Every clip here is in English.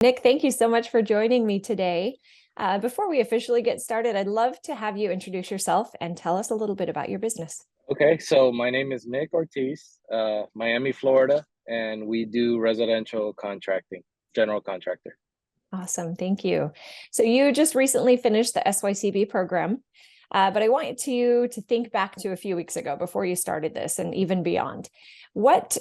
Nick, thank you so much for joining me today. Before we officially get started, I'd love to have you introduce yourself and tell us a little bit about your business. Okay, so my name is Nick Ortiz, Miami, Florida, and we do residential contracting, general contractor. Awesome, thank you. So you just recently finished the SYCB program, but I want you to think back to a few weeks ago before you started this and even beyond. What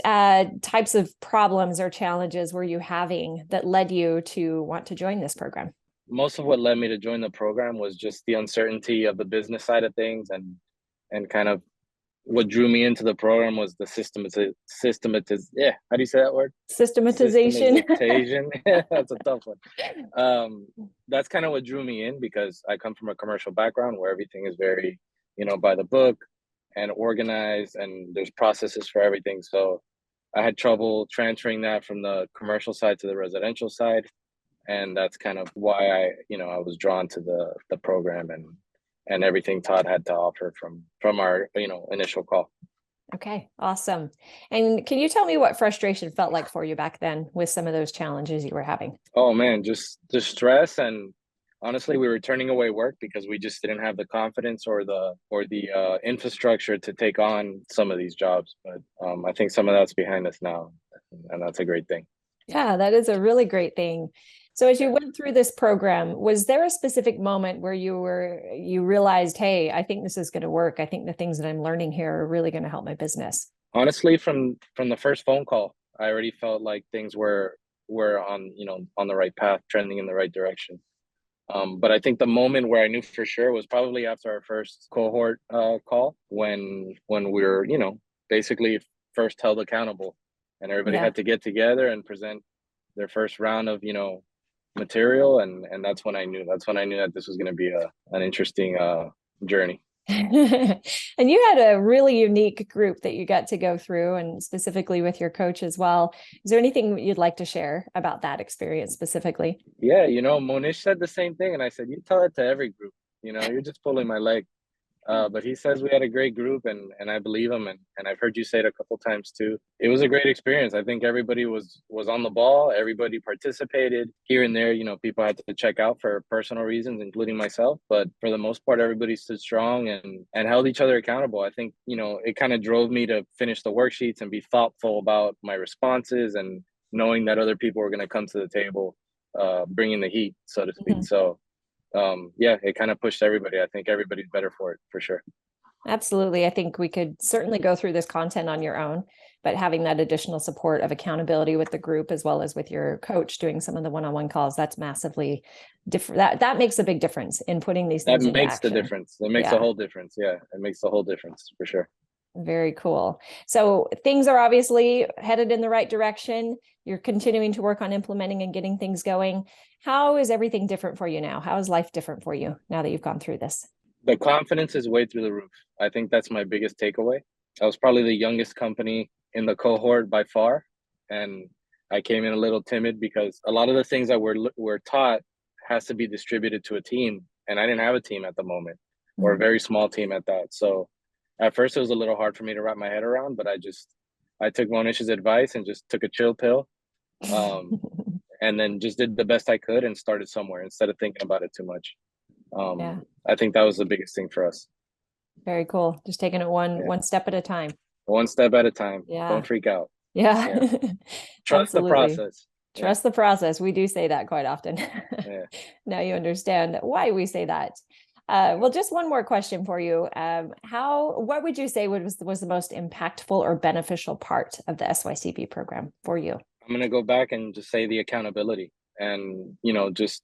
types of problems or challenges were you having that led you to want to join this program? Most of what led me to join the program was just the uncertainty of the business side of things, and kind of what drew me into the program was the how do you say that word? Systematization. Systematization. That's a tough one. That's kind of what drew me in because I come from a commercial background where everything is very, by the book and organized, and there's processes for everything. So I had trouble transferring that from the commercial side to the residential side, and that's kind of why I was drawn to the program and everything Todd had to offer from our initial call. Okay, awesome. And can you tell me what frustration felt like for you back then with some of those challenges you were having? Oh man, just the stress, and honestly, we were turning away work because we just didn't have the confidence or the infrastructure to take on some of these jobs. But I think some of that's behind us now, and that's a great thing. Yeah, that is a really great thing. So as you went through this program, was there a specific moment where you realized, hey, I think this is going to work. I think the things that I'm learning here are really going to help my business? Honestly, from the first phone call, I already felt like things were on the right path, trending in the right direction. But I think the moment where I knew for sure was probably after our first cohort call, when we were basically first held accountable, and everybody Yeah. had to get together and present their first round of material, and that's when I knew that this was going to be an interesting journey. And you had a really unique group that you got to go through, and specifically with your coach as well. Is there anything you'd like to share about that experience specifically? Yeah, Monish said the same thing, and I said, you tell it to every group. You're just pulling my leg. But he says we had a great group, and I believe him, and I've heard you say it a couple times too. It was a great experience. I think everybody was on the ball. Everybody participated. Here and there, people had to check out for personal reasons, including myself. But for the most part, everybody stood strong and held each other accountable. I think it kind of drove me to finish the worksheets and be thoughtful about my responses, and knowing that other people were going to come to the table, bringing the heat, so to speak. Mhm. So yeah, it kind of pushed everybody. I think everybody's better for it, for sure. Absolutely. I think we could certainly go through this content on your own, but having that additional support of accountability with the group as well as with your coach doing some of the one-on-one calls, that's massively different. That makes a big difference in putting these That things into makes the action. difference. It makes a Yeah. whole difference. Yeah, it makes the whole difference for sure. Very cool. So things are obviously headed in the right direction. You're continuing to work on implementing and getting things going. How is everything different for you now? How is life different for you now that you've gone through this? The confidence is way through the roof. I think that's my biggest takeaway. I was probably the youngest company in the cohort by far, and I came in a little timid because a lot of the things that we're taught has to be distributed to a team, and I didn't have a team at the moment, or a Mhm. very small team at that. So at first it was a little hard for me to wrap my head around, but I took Monish's advice and just took a chill pill, um, and then just did the best I could and started somewhere instead of thinking about it too much. Um, Yeah, I think that was the biggest thing for us. very cool. Just taking it one Yeah. one step at a time. One step at a time. Yeah. Don't freak out. Yeah. Yeah. Trust the Absolutely. process. Yeah. Trust the process. We do say that quite often. Yeah. Now you understand why we say that. Yeah. Well, just one more question for you. What would you say was the most impactful or beneficial part of the SYCB program for you? I'm gonna go back and just say the accountability. And just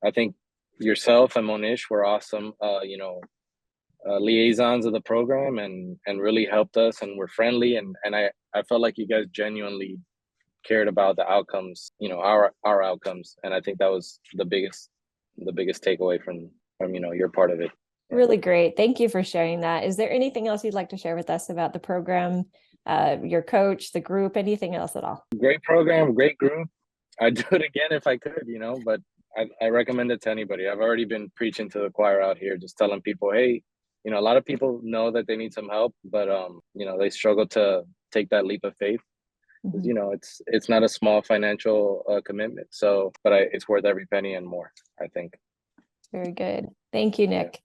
I think yourself and Monish were awesome, liaisons of the program, and really helped us, and were friendly, and I felt like you guys genuinely cared about the outcomes, our outcomes. And I think that was the biggest takeaway from your part of it. Yeah. Really great. Thank you for sharing that. Is there anything else you'd like to share with us about the program, your coach, the group, anything else at all? Great program, great group. I'd do it again if I could, but I recommend it to anybody. I've already been preaching to the choir out here, just telling people, hey, a lot of people know that they need some help, but they struggle to take that leap of faith. Mhm. You know, it's not a small financial commitment. So, but it's worth every penny and more, I think. Very good. Thank you, Yeah. Nick.